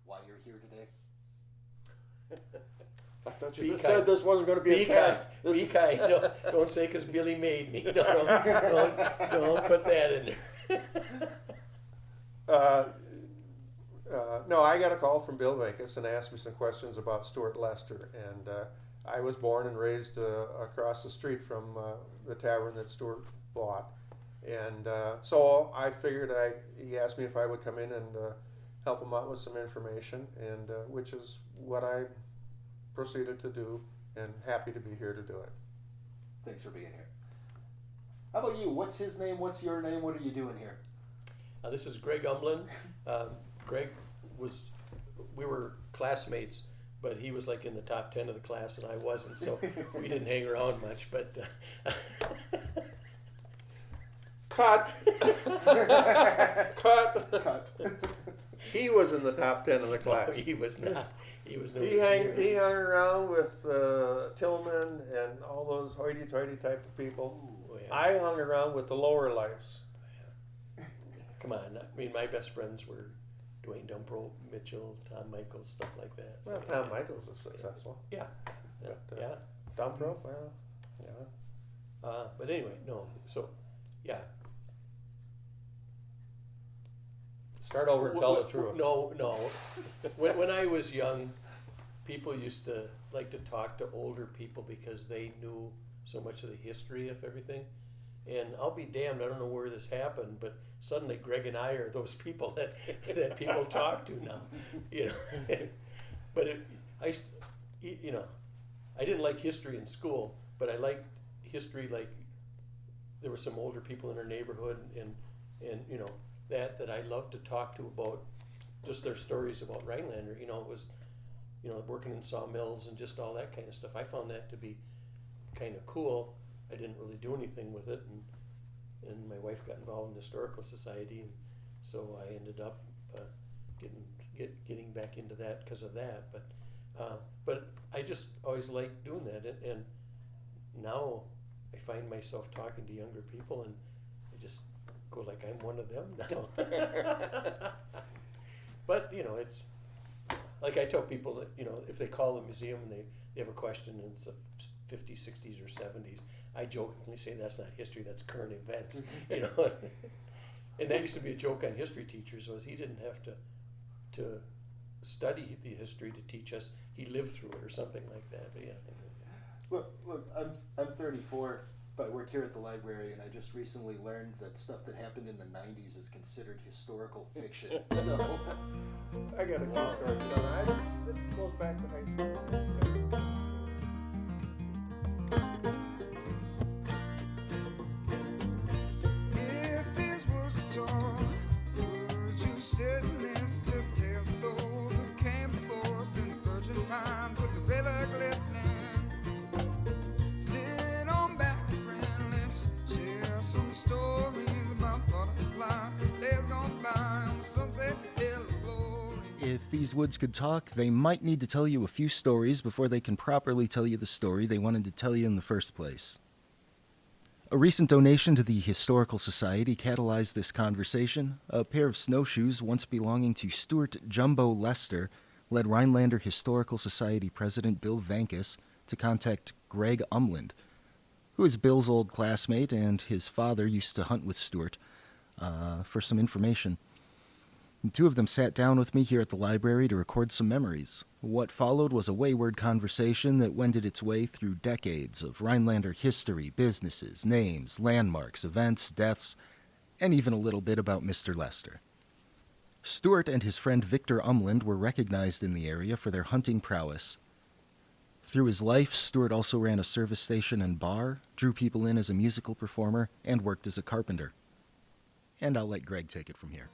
why you're here today? I thought you just said this wasn't going to be a test. Be kind. No, don't say because Billy made me. No, don't put that in there. No, I got a call from Bill Venkis and asked me some questions about Stewart Lester, and I was born and raised across the street from the tavern that Stewart bought, and so I figured he asked me if I would come in and help him out with some information, and which is what I proceeded to do, and happy to be here to do it. Thanks for being here. How about you? What's his name? What's your name? What are you doing here? This is Greg Umland. Greg we were classmates, but he was like in the top 10 of the class and I wasn't, so we didn't hang around much, but Cut. Cut. He was in the top 10 of the class. No, he was not. He was no. He hung around with Tillman and all those hoity-toity type of people. Ooh, yeah. I hung around with the lower lifes. Come on, I mean, my best friends were Dwayne Dumpro, Mitchell, Tom Michaels, stuff like that. Well, So, Tom Michaels is successful. Yeah. But, Yeah. Dumpro, well, yeah. But anyway, no. So, yeah. Start over and tell the truth. No. When I was young, people used to like to talk to older people because they knew so much of the history of everything. And I'll be damned, I don't know where this happened, but suddenly Greg and I are those people that people talk to now, you know. But I didn't like history in school, but I liked history. Like there were some older people in our neighborhood, and you know that I loved to talk to about just their stories about Rhinelander. You know, it was, you know, working in sawmills and just all that kind of stuff. I found that to be kind of cool. I didn't really do anything with it, and my wife got involved in the Historical Society, and so I ended up getting back into that because of that. But I just always liked doing that, and now I find myself talking to younger people, and I just go like I'm one of them now. But you know, it's like I tell people that, you know, if they call the museum and they have a question and it's the 50s, 60s, or 70s, I jokingly say that's not history, that's current events. You know, and that used to be a joke on history teachers, was he didn't have to study the history to teach us, he lived through it or something like that. But yeah. Look, I'm 34, but I work here at the library, and I just recently learned that stuff that happened in the 90s is considered historical fiction. So I got a cool story. This goes back to high school. If this was a talk, would you sit and listen to tales of those who came before us in the virgin pines with the river glistening? Sit on back, friendless, share some stories about butterflies, days gone by on the sunset hill of glory. If these woods could talk, they might need to tell you a few stories before they can properly tell you the story they wanted to tell you in the first place. A recent donation to the Historical Society catalyzed this conversation. A pair of snowshoes once belonging to Stewart Jumbo Lester led Rhinelander Historical Society President Bill Venkis to contact Greg Umland, who is Bill's old classmate, and his father used to hunt with Stewart, for some information. The two of them sat down with me here at the library to record some memories. What followed was a wayward conversation that wended its way through decades of Rhinelander history, businesses, names, landmarks, events, deaths, and even a little bit about Mr. Lester. Stewart and his friend Victor Umland were recognized in the area for their hunting prowess. Through his life, Stewart also ran a service station and bar, drew people in as a musical performer, and worked as a carpenter. And I'll let Greg take it from here.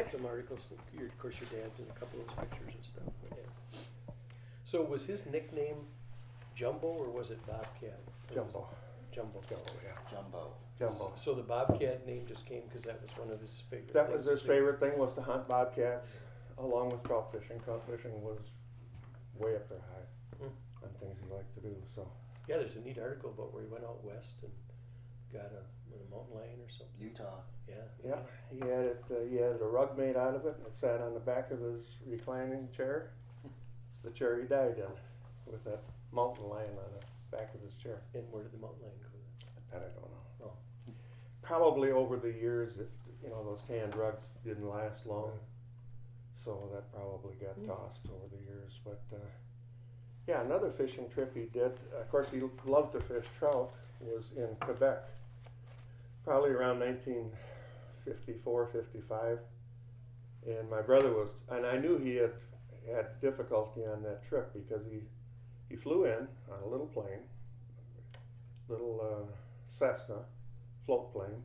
Some articles, of course your dad's in a couple of those pictures and stuff. But yeah. So was his nickname Jumbo or was it Bobcat? Jumbo. Jumbo. Jumbo. So the Bobcat name just came because that was one of his favorite That was his favorite thing, was to hunt bobcats along with trout fishing. Trout fishing was way up there high on things he liked to do. So Yeah, there's a neat article about where he went out west and got a mountain lion or something. Utah. yeah, he had it. He had a rug made out of it, and it sat on the back of his reclining chair. It's the chair he died in, with that mountain lion on the back of his chair. And where did the mountain lion go? That I don't know. Oh. Probably over the years, those tanned rugs didn't last long, so that probably got tossed over the years. But yeah, another fishing trip he did. Of course, he loved to fish trout. Was in Quebec, probably around 1954, 55. And my brother was, and I knew he had difficulty on that trip because he flew in on a little plane, little Cessna float plane,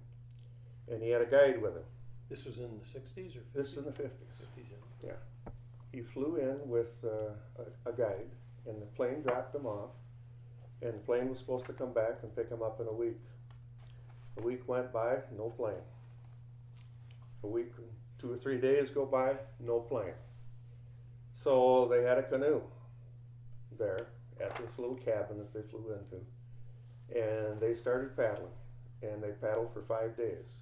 and he had a guide with him. This was in the 60s or 50s? This is in the 50s. 50s, yeah. Yeah. He flew in with a guide, and the plane dropped him off, and the plane was supposed to come back and pick him up in a week. A week went by, no plane. A week, 2 or 3 days go by, no plane. So they had a canoe there at this little cabin that they flew into, and they started paddling, and they paddled for 5 days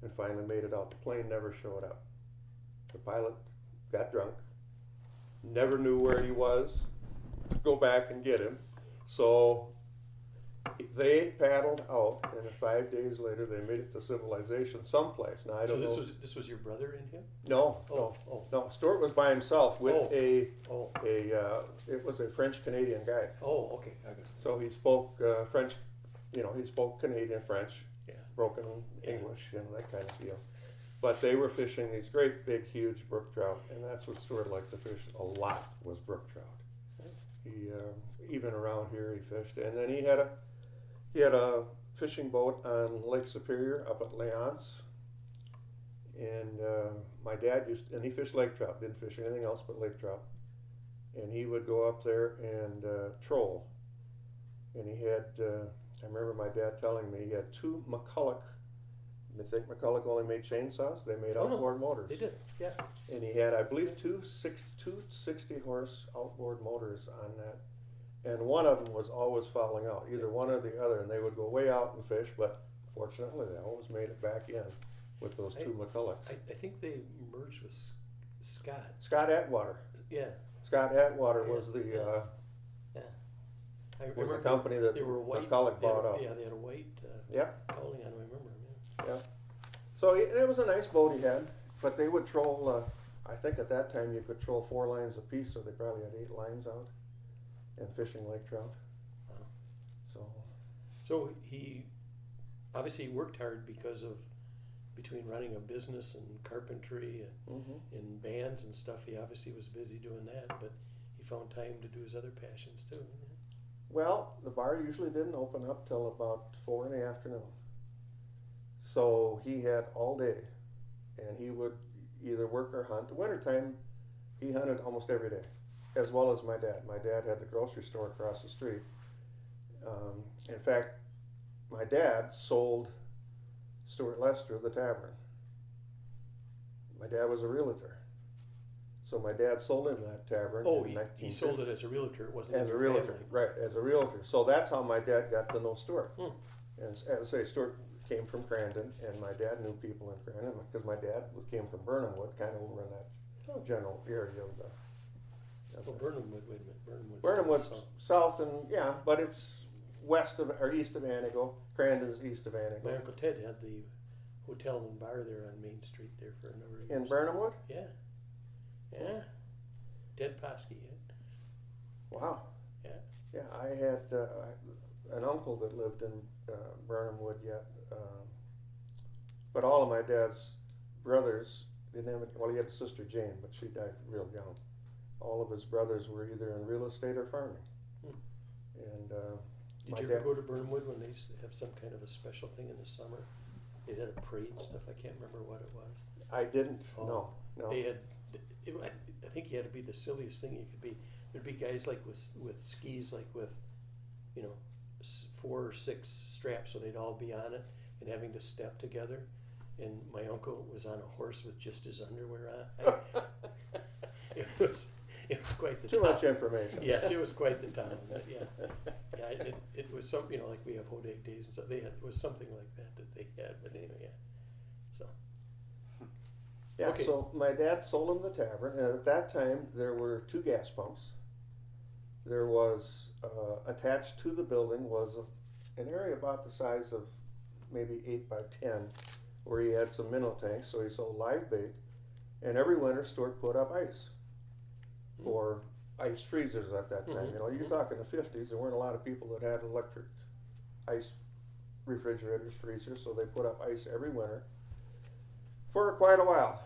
and finally made it out. The plane never showed up. The pilot got drunk, never knew where he was to go back and get him. So they paddled out, and 5 days later they made it to civilization someplace. Now I don't know. So this was your brother and him? No, no. Stewart was by himself with it was a French Canadian guy. Oh, okay. I got it. So he spoke French. He spoke Canadian French, Yeah. broken English, that kind of deal. But they were fishing these great, big, huge brook trout, and that's what Stewart liked to fish a lot, was brook trout. He even around here he fished, and then he had a fishing boat on Lake Superior up at Leonce, and my dad he fished lake trout, didn't fish anything else but lake trout, and he would go up there and troll, and he had. I remember my dad telling me he had 2 McCulloch. I think McCulloch only made chainsaws. They made outboard motors. They did, yeah. And he had, I believe, two 60-horse outboard motors on that. And one of them was always falling out, either one or the other. And they would go way out and fish, but fortunately they always made it back in with those 2 McCullochs. I think they merged with Scott. Scott Atwater. Yeah. Scott Atwater was the was the company that they were white, McCulloch bought out. Yeah, they had a white cowling on. I remember them. Yeah. So it was a nice boat he had, but they would troll. I think at that time you could troll 4 lines apiece, so they probably had 8 lines out, and fishing lake trout. Wow. So he obviously worked hard because of between running a business and carpentry and bands and stuff. He obviously was busy doing that, but he found time to do his other passions too. Well, the bar usually didn't open up till about 4 in the afternoon. So he had all day, and he would either work or hunt. The wintertime, he hunted almost every day, as well as my dad. My dad had the grocery store across the street. In fact, my dad sold Stewart Lester the tavern. My dad was a realtor. So my dad sold him that tavern in 1950. He sold it as a realtor. It wasn't as a realtor, right? As a realtor. So that's how my dad got to know Stewart. And as I say, Stewart came from Crandon, and my dad knew people in Crandon because my dad came from Burnhamwood, kind of over in that general area of the. Burnhamwood. Wait a minute. Burnhamwood's south, and but it's west of or east of Anago. Crandon's east of Anago. My Uncle Ted had the hotel and bar there on Main Street there for a number of years. In Burnhamwood? Yeah. Yeah. Ted Posky. Yeah. Wow. Yeah. Yeah, I had an uncle that lived in Burnhamwood yet. But all of my dad's brothers didn't have he had a sister Jane, but she died real young. All of his brothers were either in real estate or farming. And did you ever go to Burnhamwood when they used to have some kind of a special thing in the summer? They had a parade and stuff. I can't remember what it was. I didn't. No. They had. I think you had to be the silliest thing you could be. There'd be guys like with skis, like with, 4 or 6 straps, so they'd all be on it and having to step together. And my uncle was on a horse with just his underwear on. It was quite the Too town. much information. Yes, it was quite the town. Yeah, yeah. It was some, like we have Hodag days and so they had, it was something like that they had. But anyway, yeah. So Yeah, Okay. so my dad sold him the tavern, and at that time there were 2 gas pumps. There was attached to the building was an area about the size of maybe 8 by 10, where he had some minnow tanks. So he sold live bait, and every winter Stewart put up ice for ice freezers at that time. Mhm, You know, you're mhm. talking the 50s. There weren't a lot of people that had electric ice refrigerators, freezers, so they put up ice every winter for quite a while.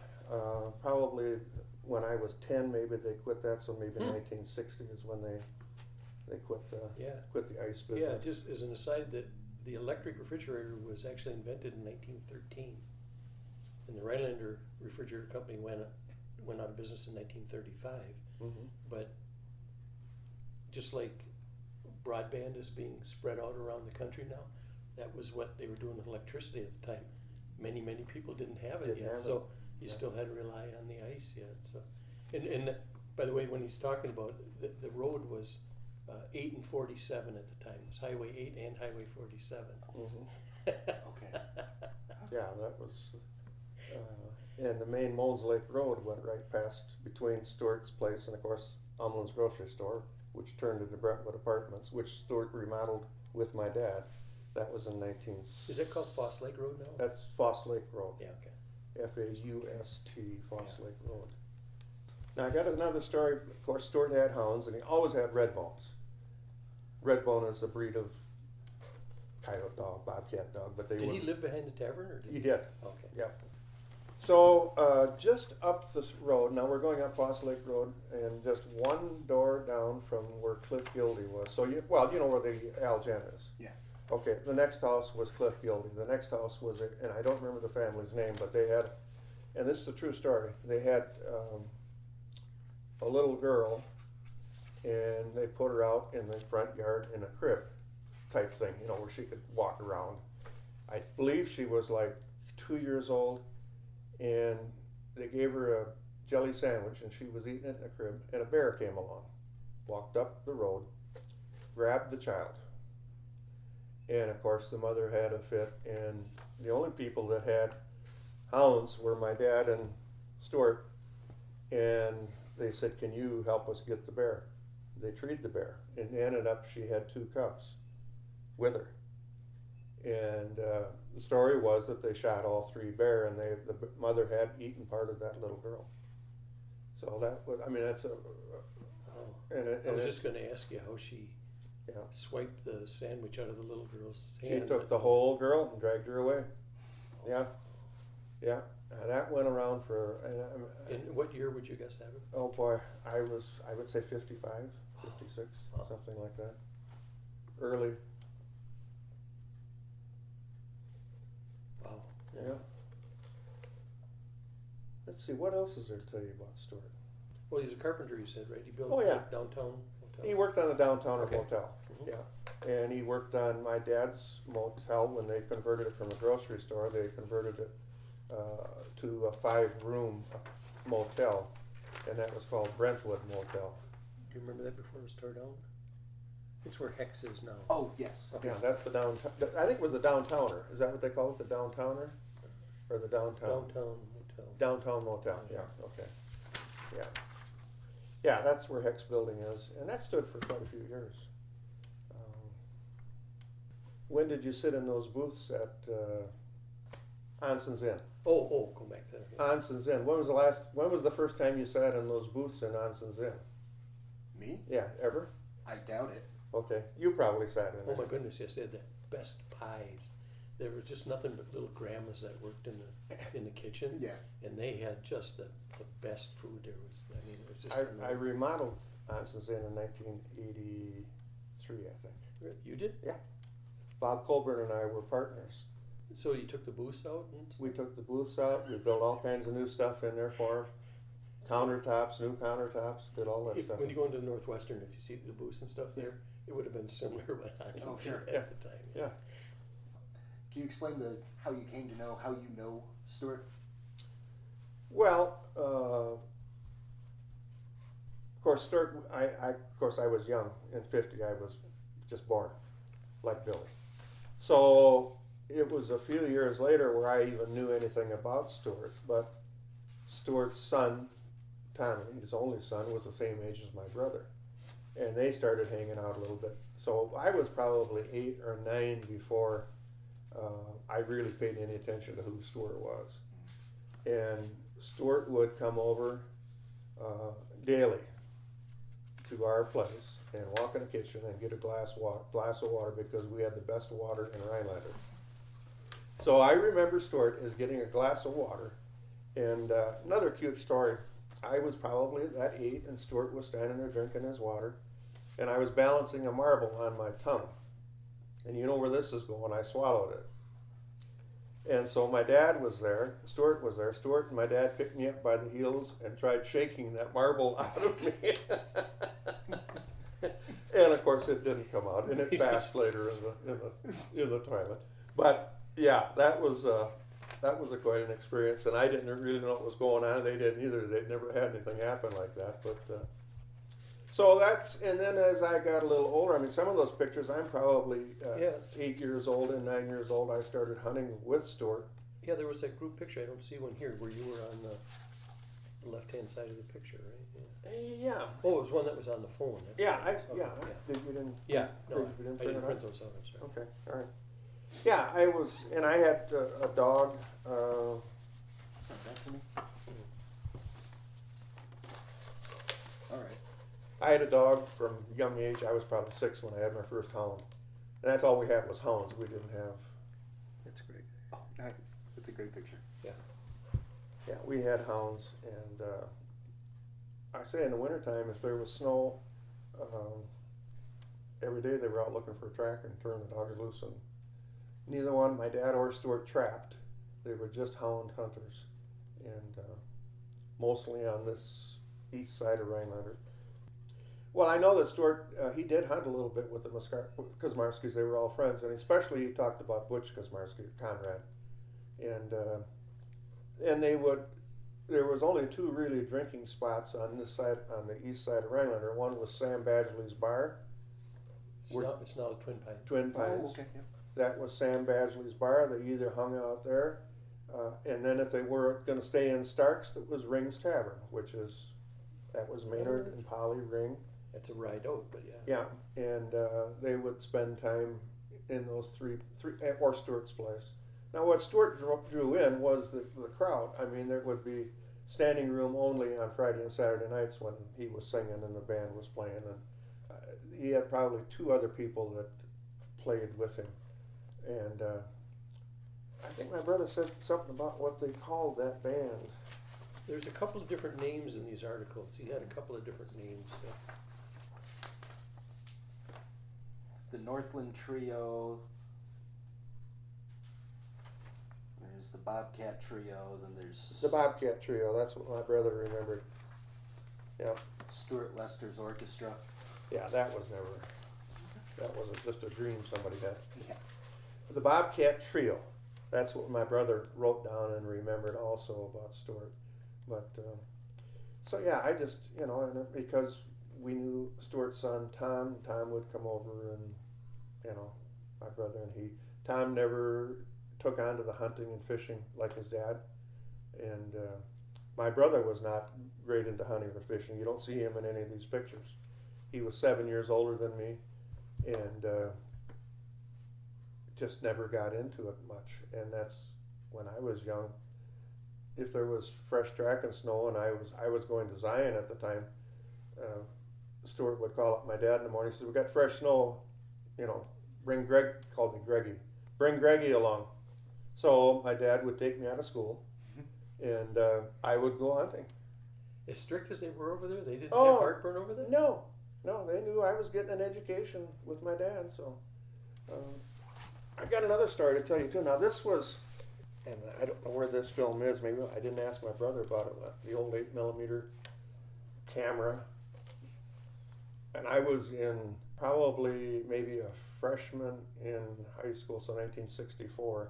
Probably when I was 10, maybe they quit that. So maybe 1960 is when they quit the yeah, ice yeah. business. Just as an aside, that the electric refrigerator was actually invented in 1913, and the Rhinelander refrigerator company went out of business in 1935. Mhm. But just like broadband is being spread out around the country now, that was what they were doing with electricity at the time. Many people didn't have it Didn't yet, have so it. you Yeah. still had to rely on the ice yet. So, and by the way, when he's talking about the road was 8 and 47 at the time. It was Highway 8 and Highway 47. Mhm. Okay. Yeah, that was. And the main Moles Lake Road went right past between Stewart's place and, of course, Umland's grocery store, which turned into Brentwood Apartments, which Stewart remodeled with my dad. That was in 19. Is that called Foss Lake Road now? That's Foss Lake Road. Yeah, okay. F-A-U-S-T, Foss Yeah. Lake Road. Now I got another story. Of course, Stewart had hounds, and he always had Redbones. Redbone is a breed of coyote dog, bobcat dog, but they Did he wouldn't- live behind the tavern, or did He did. Okay. Yeah. So just up this road, now we're going up Foss Lake Road, and just one door down from where Cliff Gildy was. So you know where the Algen is. Yeah. Okay, the next house was Cliff Gildy. The next house was, and I don't remember the family's name, but they had, and this is a true story, they had a little girl, and they put her out in the front yard in a crib type thing, you know, where she could walk around. I believe she was like 2 years old, and they gave her a jelly sandwich, and she was eating it in a crib, and a bear came along, walked up the road, grabbed the child. And of course the mother had a fit, and the only people that had hounds were my dad and Stewart, and they said, "Can you help us get the bear?" They treated the bear, and it ended up she had 2 cubs with her. And the story was that they shot all 3 bear, and the mother had eaten part of that little girl. So that was, I mean, that's a, Oh. and I was it, just going to ask you how she yeah. swiped the sandwich out of the little girl's She hand. took the whole girl and dragged her away. Yeah, yeah. That went around for, In what year would you guess that? oh boy, I would say 55, 56, Wow. something like that. Early, Wow. yeah. Let's see, what else is there to tell you about Stewart? Well, he's a carpenter, you said, right? He built Oh, yeah. like downtown hotel. He worked on the downtown Okay. motel, Mhm. yeah. And he worked on my dad's motel when they converted it from a grocery store. They converted it to a 5-room motel, and that was called Brentwood Motel. Do you remember that before it was tore down? It's where Hex is now. Oh, yes. Okay. Yeah, that's the downtown. I think it was the downtowner. Is that what they call it, the downtowner, or the downtown? Downtown hotel. Downtown motel. Yeah. Okay. Yeah. Yeah, that's where Hex Building is, and that stood for quite a few years. When did you sit in those booths at Onson's Inn? Oh, go back there. Yeah. Onson's Inn. When was the first time you sat in those booths in Onson's Inn? Me? Yeah, ever? I doubt it. Okay, you probably sat in Oh there. my goodness, yes, they had the best pies. There was just nothing but little grandmas that worked in the kitchen. Yeah. And they had just the best food there was. I mean, it was just I unreal. remodeled Onson's Inn in 1983, I think. You did? Yeah. Bob Colburn and I were partners. So you took the booths out and We took the booths out, we built all kinds of new stuff in there for them. Countertops, new countertops, did all that stuff. when you go into the Northwestern, if you see the booths and stuff there, it would have been similar but not Oh, sure. at the time. Yeah. Can you explain how you came to know, how you know Stewart? Well, of course, Stewart, of course, I was young. In '50, I was just born, like Billy. So it was a few years later where I even knew anything about Stewart. But Stewart's son, Tommy, his only son, was the same age as my brother, and they started hanging out a little bit. So I was probably 8 or 9 before I really paid any attention to who Stewart was. And Stewart would come over daily to our place and walk in the kitchen and get a glass of water because we had the best water in Rhinelander. So I remember Stewart as getting a glass of water. And another cute story, I was probably that 8 and Stewart was standing there drinking his water, and I was balancing a marble on my tongue. And you know where this is going, I swallowed it. And so my dad was there, Stewart was there. Stewart and my dad picked me up by the heels and tried shaking that marble out of me. And of course it didn't come out, and it passed later in the toilet. But yeah, that was quite an experience, and I didn't really know what was going on. They didn't either. They'd never had anything happen like that. But so that's, and then as I got a little older, I mean, some of those pictures, I'm probably 8 years old and 9 years old. I started hunting with Stewart. Yeah, there was that group picture. I don't see one here where you were on the left-hand side of the picture, right? Yeah. Oh, it was one that was on the phone. That's Yeah, right. Okay, You didn't. Yeah, no, you didn't I print didn't it print out? those out. I'm sorry. Okay, all right. Yeah, I was, and I had a dog. Send that to me. All right. I had a dog from a young age. I was probably 6 when I had my first hound. And that's all we had was hounds. We didn't have. That's great. Oh, nice. That's a great picture. Yeah, we had hounds. And I say in the wintertime, if there was snow, every day they were out looking for a track and turning the dogs loose. And neither one, my dad or Stewart, trapped. They were just hound hunters. And mostly on this east side of Rhinelander. Well, I know that Stewart, he did hunt a little bit with the Kosmarskis. They were all friends, and especially he talked about Butch Kosmarski, Conrad, and they would. There was only 2 really drinking spots on this side, on the east side of Rhinelander. One was Sam Badgley's bar. It's now the Twin Pines. Twin Pines. Oh, okay. Yeah. That was Sam Badgley's bar. They either hung out there, and then if they were going to stay in Stark's, that was Ring's Tavern, that was Maynard and Polly Ring. That's a ride out, but yeah. Yeah, and they would spend time in those three or Stewart's place. Now, what Stewart drew in was the crowd. I mean, there would be standing room only on Friday and Saturday nights when he was singing and the band was playing. And he had probably 2 other people that played with him. And I think my brother said something about what they called that band. There's a couple of different names in these articles. He had a couple of different names. So. The Northland Trio. There's the Bobcat Trio. Then there's The Bobcat Trio, that's what my brother remembered. Yeah. Stuart Lester's Orchestra. Yeah, that wasn't just a dream somebody had. Yeah. The Bobcat Trio, that's what my brother wrote down and remembered also about Stewart. But, so yeah, I just, and because we knew Stewart's son, Tom would come over and, my brother and Tom never took on to the hunting and fishing like his dad. And my brother was not great into hunting or fishing. You don't see him in any of these pictures. He was 7 years older than me and just never got into it much. And that's when I was young. If there was fresh track and snow and I was going to Zion at the time, Stewart would call up my dad in the morning. He said, "We got fresh snow, bring Greg," called me Greggy, "bring Greggy along." So my dad would take me out of school and I would go hunting. As strict as they were over there, they didn't Oh, have heartburn over there? No, they knew I was getting an education with my dad. So I got another story to tell you too. Now this was, and I don't know where this film is. Maybe I didn't ask my brother about it. The old 8mm camera, and I was in probably maybe a freshman in high school, so 1964.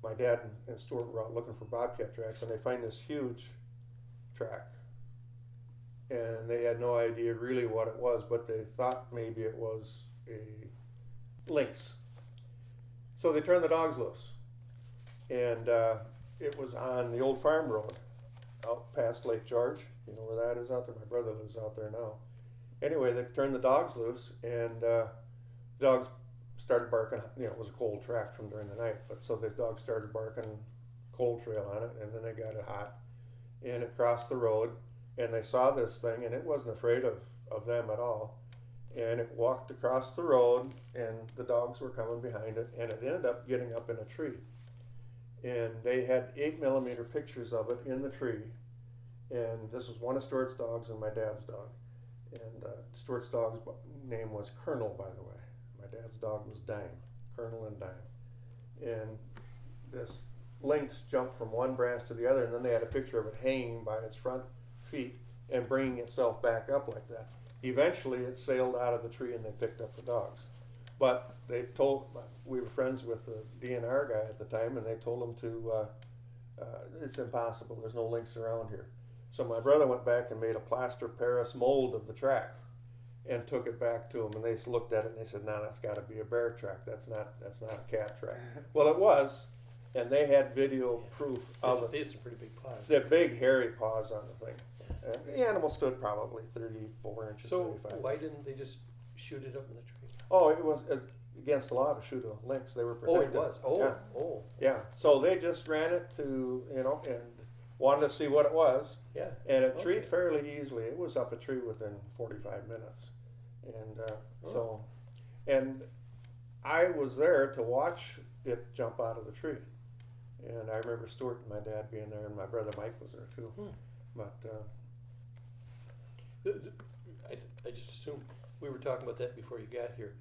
My dad and Stewart were out looking for bobcat tracks, and they find this huge track. And they had no idea really what it was, but they thought maybe it was a lynx. So they turned the dogs loose. And it was on the old farm road out past Lake George. You know where that is out there? My brother lives out there now. Anyway, they turned the dogs loose, and the dogs started barking. You know, it was a cold track from during the night, but so the dogs started barking cold trail on it, and then they got it hot, and it crossed the road, and they saw this thing, and it wasn't afraid of them at all, and it walked across the road, and the dogs were coming behind it, and it ended up getting up in a tree, and they had 8mm pictures of it in the tree, and this was one of Stewart's dogs and my dad's dog. And Stewart's dog's name was Colonel, by the way. My dad's dog was Dime, Colonel and Dime. And this lynx jumped from one branch to the other, and then they had a picture of it hanging by its front feet and bringing itself back up like that. Eventually, it sailed out of the tree, and they picked up the dogs. But they told, we were friends with the DNR guy at the time, and they told him to, it's impossible, there's no lynx around here. So my brother went back and made a plaster Paris mold of the track and took it back to him, and they looked at it and they said, "No, that's got to be a bear track. That's not a cat track." Well, it was, and they had video proof of it. It's a pretty big paws. The big hairy paws on the thing. The animal stood probably 34 inches. So 35. why didn't they just shoot it up in the tree? Oh, it's against the law to shoot a lynx. They were Oh, protected. it was. Oh, Yeah. oh, Yeah. So they just ran it to, and wanted to see what it was. yeah. And it Okay. treed fairly easily. It was up a tree within 45 minutes. And and I was there to watch it jump out of the tree. And I remember Stewart and my dad being there, and my brother Mike was there too. But I just assumed we were talking about that before you got here.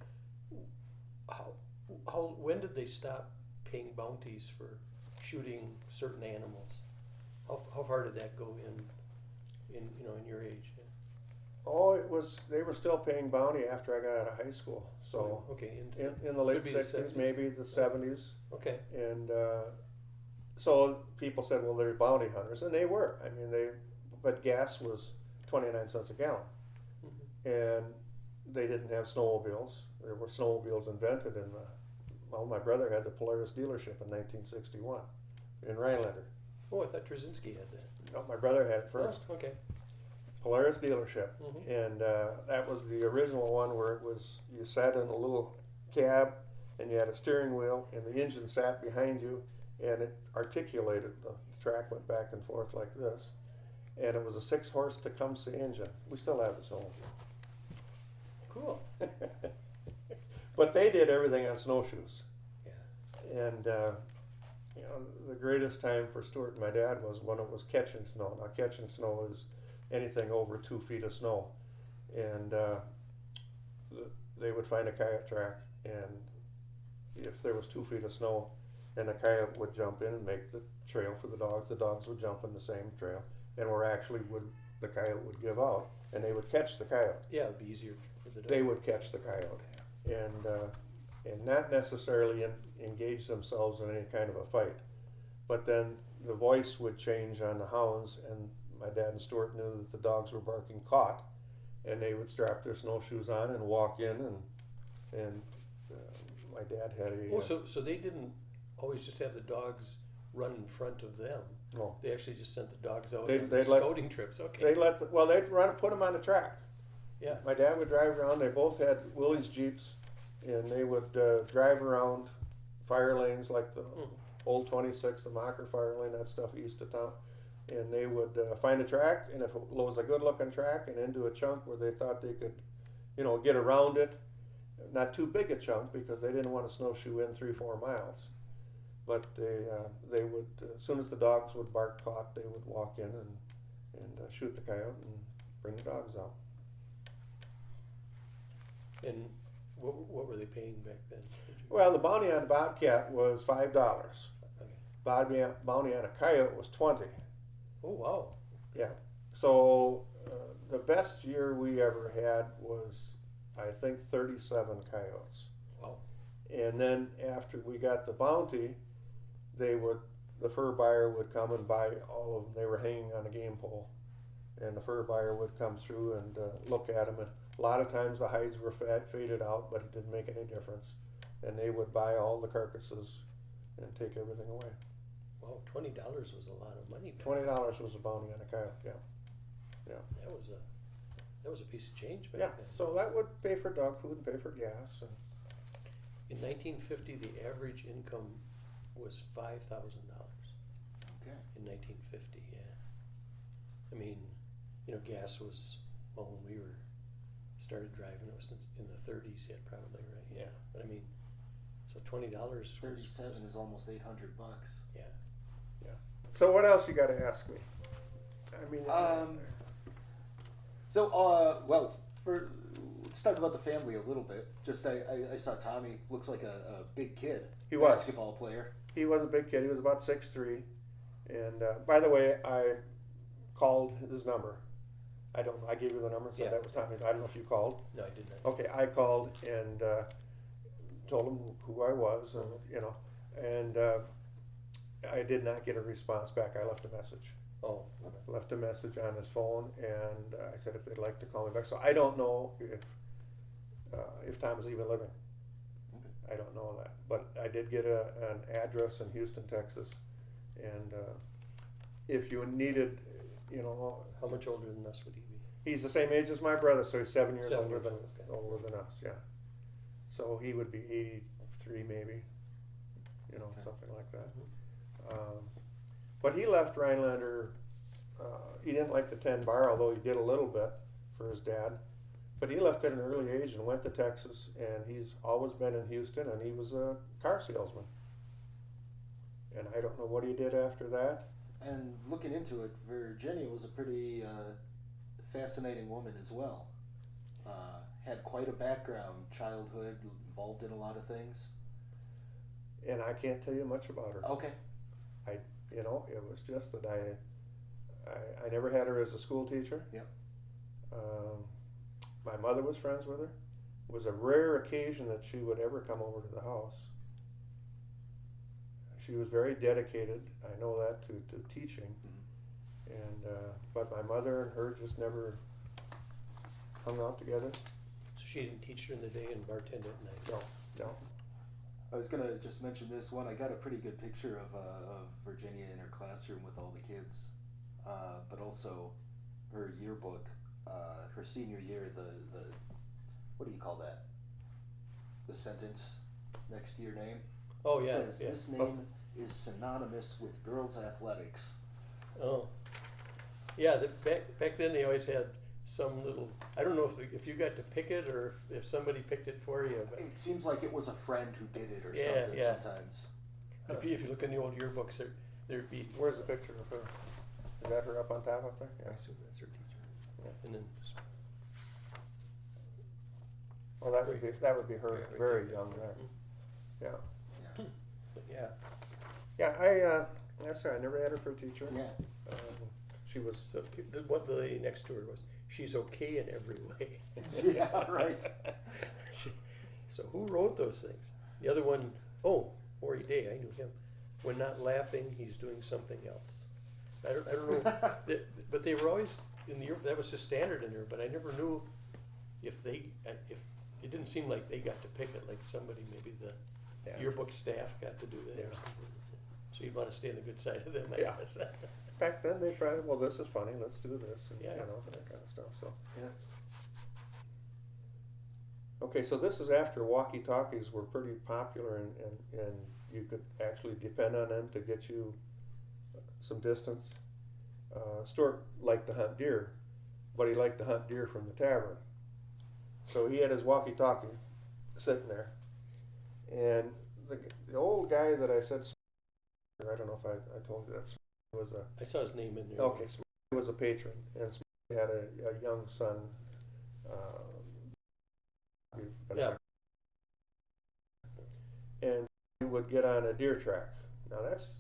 When did they stop paying bounties for shooting certain animals? How far did that go in your age? they were still paying bounty after I got out of high school. So Okay, in the late could be the 60s, 70s. maybe the 70s. okay. And so people said, well, they're bounty hunters, and they were. I mean, but gas was 29 cents a gallon, and they didn't have snowmobiles. There were snowmobiles invented my brother had the Polaris dealership in 1961 in Rhinelander. Oh, I thought Trzynski had that. No, my brother had it first. Oh, okay. Polaris dealership, Mhm. and that was the original one where it was you sat in a little cab and you had a steering wheel and the engine sat behind you and it articulated. The track went back and forth like this, and it was a 6-horse Tecumseh engine. We still have this home. Cool. But they did everything on snowshoes. Yeah. And the greatest time for Stewart and my dad was when it was catching snow. Now, catching snow is anything over 2 feet of snow, and they would find a coyote track, and if there was 2 feet of snow, and the coyote would jump in and make the trail for the dogs would jump in the same trail, and the coyote would give out, and they would catch the coyote. Yeah, it'd be easier for the dog. They would catch the coyote, and not necessarily engage themselves in any kind of a fight, but then the voice would change on the hounds, and my dad and Stewart knew that the dogs were barking caught, and they would strap their snowshoes on and walk in, and my dad had a So they didn't always just have the dogs run in front of them. no. They actually just sent the dogs out They'd on let- scouting trips. Okay. They'd put them on the track. Yeah. My dad would drive around. They both had Willys Jeeps, and they would drive around fire lanes like the old 26, the Mocker fire lane, that stuff east of town. And they would find a track, and if it was a good-looking track, and into a chunk where they thought they could, get around it, not too big a chunk because they didn't want to snowshoe in 3-4 miles. But they would, as soon as the dogs would bark caught, they would walk in and shoot the coyote and bring the dogs out. And what were they paying back then? Well, the bounty on a bobcat was $5. Okay. Bounty on a coyote was $20. Oh wow. Yeah. So the best year we ever had was, I think, 37 coyotes. Wow. And then after we got the bounty, the fur buyer would come and buy all of them. They were hanging on a game pole, and the fur buyer would come through and look at them, and a lot of times the hides were faded out, but it didn't make any difference, and they would buy all the carcasses and take everything away. Wow, $20 was a lot of money. $20 was a bounty on a coyote. Yeah. That was a piece of change back Yeah, then. so that would pay for dog food and pay for gas. And In 1950, the average income was $5,000. Okay. In 1950, yeah. I mean, gas was, well, when we started driving, it was in the 30s yet, probably, right? Yeah. But I mean, so $20 was 37 is almost $800. Yeah. so what else you got to ask me? I mean, Let's talk about the family a little bit. Just I saw Tommy, looks like a big kid. He was. Basketball player. he was a big kid. He was about 6'3". And by the way, I called his number. I don't know. I gave you the number and said Yeah. that was Tommy. I don't know if you called. No, I did not. Okay, I called and told him who I was, and I did not get a response back. I left a message. Oh, Left a message on his phone, and I said if they'd like to call me back. So I don't know if Tom is even living. Okay. I don't know that, but I did get an address in Houston, Texas, and if you needed, how much older than us would he be? he's the same age as my brother, so he's 7 years 7 older years than old, okay. us. Yeah, so he would be 83 maybe, something like that. But he left Rhinelander. He didn't like the 10 bar, although he did a little bit for his dad. But he left at an early age and went to Texas, and he's always been in Houston, and he was a car salesman. And I don't know what he did after that. And looking into it, Virginia was a pretty fascinating woman as well. Had quite a background, childhood, involved in a lot of things. And I can't tell you much about her. Okay. It was just that I never had her as a school teacher. Yep. My mother was friends with her. It was a rare occasion that she would ever come over to the house. She was very dedicated, I know that, to teaching. Mm-hmm. And but my mother and her just never hung out together. So she didn't teach during the day and bartend at night? No. I was gonna just mention this one. I got a pretty good picture of Virginia in her classroom with all the kids, but also her yearbook, her senior year. The what do you call that? The sentence next to your name. Oh, It yeah. says yeah. this name is synonymous with girls' athletics. Oh. Yeah, back then they always had some little, I don't know if you got to pick it or if somebody picked it for you. But It seems like it was a friend who did it or Yeah, something yeah. sometimes. if you look in the old yearbooks, there'd be. Where's the picture of her? Is that her up on top up there? I assume that's her teacher. Yeah. And then, Well, that would be her Yeah, very right. young there. Yeah. Yeah. but yeah. Yeah, yes, sir. I never had her for a teacher. Yeah. She was. So what the lady next to her was, she's okay in every way. Yeah, right. So who wrote those things? The other one, Maury Day, I knew him. When not laughing, he's doing something else. I don't know, but they were always in the, that was just standard in there. But I never knew if it didn't seem like they got to pick it, like somebody, maybe the yearbook staff got to do that. Yeah. Or something. So you'd want to stay on the good side of them, I Yeah. guess. Back then, they probably, well, this is funny. Let's do this, and Yeah. that kind of stuff. So. Yeah. Okay, so this is after walkie-talkies were pretty popular, and you could actually depend on them to get you some distance. Stewart liked to hunt deer, but he liked to hunt deer from the tavern. So he had his walkie-talkie sitting there, and the old guy that I said, I don't know if I told you that, was a I saw his name in there. okay. He was a patron, and he had a young son. Yeah. And we would get on a deer track. Now that's,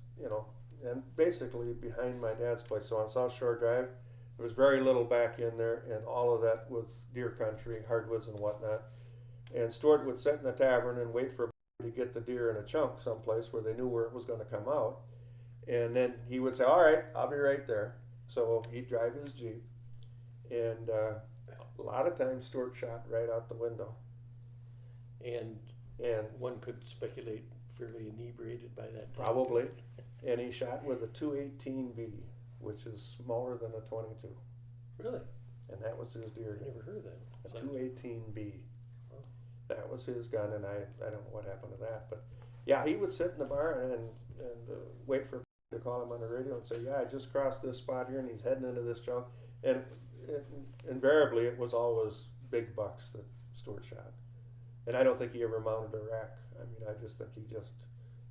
and basically behind my dad's place. So on South Shore Drive, there was very little back in there, and all of that was deer country, hardwoods and whatnot. And Stewart would sit in the tavern and wait for to get the deer in a chunk someplace where they knew where it was going to come out. And then he would say, all right, I'll be right there. So he'd drive his Jeep, And a lot of times Stewart shot right out the window. And And one could speculate fairly inebriated by that time. probably, and he shot with a 218B, which is smaller than a 22. Really? And that was his deer. I never heard of that. A So- 218B. That was his gun, and I don't know what happened to that. But yeah, he would sit in the barn and wait for to call him on the radio and say, yeah, I just crossed this spot here, and he's heading into this chunk. And invariably, it was always big bucks that Stewart shot. And I don't think he ever mounted a rack. I mean, I just think he just,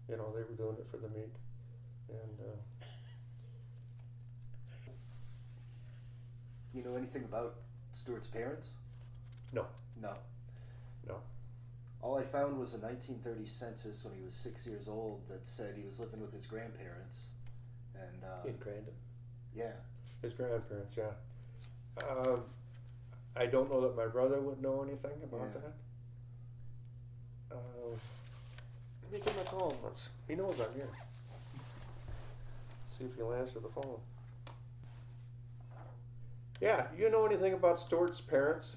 they were doing it for the meat. And You know anything about Stewart's parents? no. All I found was a 1930 census when he was 6 years old that said he was living with his grandparents. And In Grandin. yeah, His grandparents, yeah. I don't know that my brother would know anything about Yeah. that. Let me give him a call once. He knows I'm here. See if he'll answer the phone. Yeah, you know anything about Stewart's parents?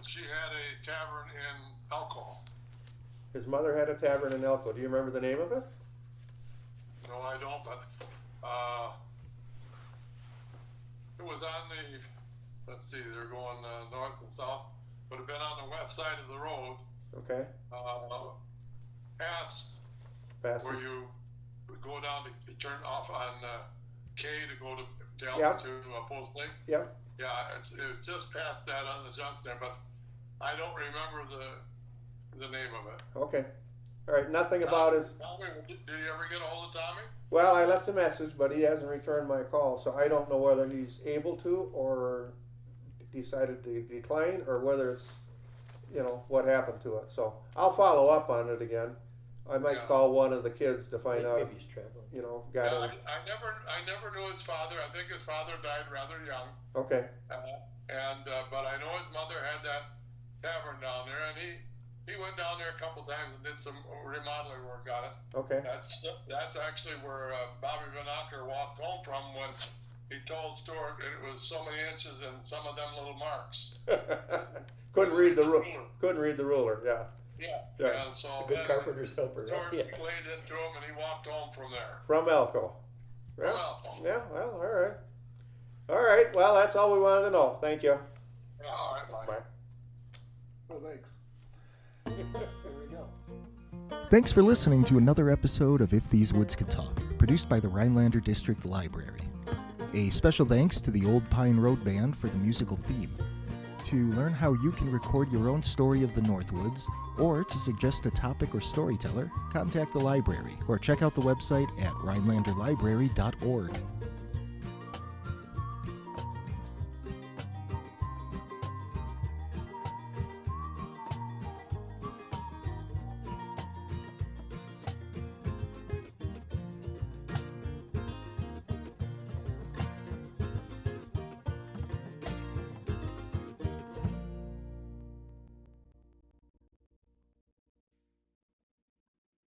She had a tavern in Elko. His mother had a tavern in Elko. Do you remember the name of it? No, I don't, but it was on the, let's see, they're going north and south, would have been on the west side of the road, Okay. past Past where his- you would go down to turn off on K to go to Delta Yep. to Post Lake. Yep. Yeah, it was just past that on the junk there, but I don't remember the name of it. Okay. All right. Nothing about his. Tommy, did you ever get a hold of Tommy? Well, I left a message, but he hasn't returned my call, so I don't know whether he's able to or decided to decline or whether it's, what happened to it. So I'll follow up on it again. I might Yeah. call one of the kids to find out, Maybe he's traveling. got Yeah, him. I never knew his father. I think his father died rather young. Okay. But I know his mother had that tavern down there, and he went down there a couple times and did some remodeling work on it. Okay. That's actually where Bobby Van Acker walked home from when he told Stewart it was so many inches and some of them little marks. Couldn't read the ruler. Yeah. Yeah. Yeah. And so A good then carpenter's helper. Stewart Right? Yeah. played into him, and he walked home from there. From Elko. From Elko. Yeah. Well, all right. All right. Well, that's all we wanted to know. Thank you. Yeah, all right, bye. Bye. oh thanks. There we go. Thanks for listening to another episode of If These Woods Could Talk, produced by the Rhinelander District Library. A special thanks to the Old Pine Road Band for the musical theme. To learn how you can record your own story of the Northwoods, or to suggest a topic or storyteller, contact the library or check out the website at rhinelanderlibrary.org.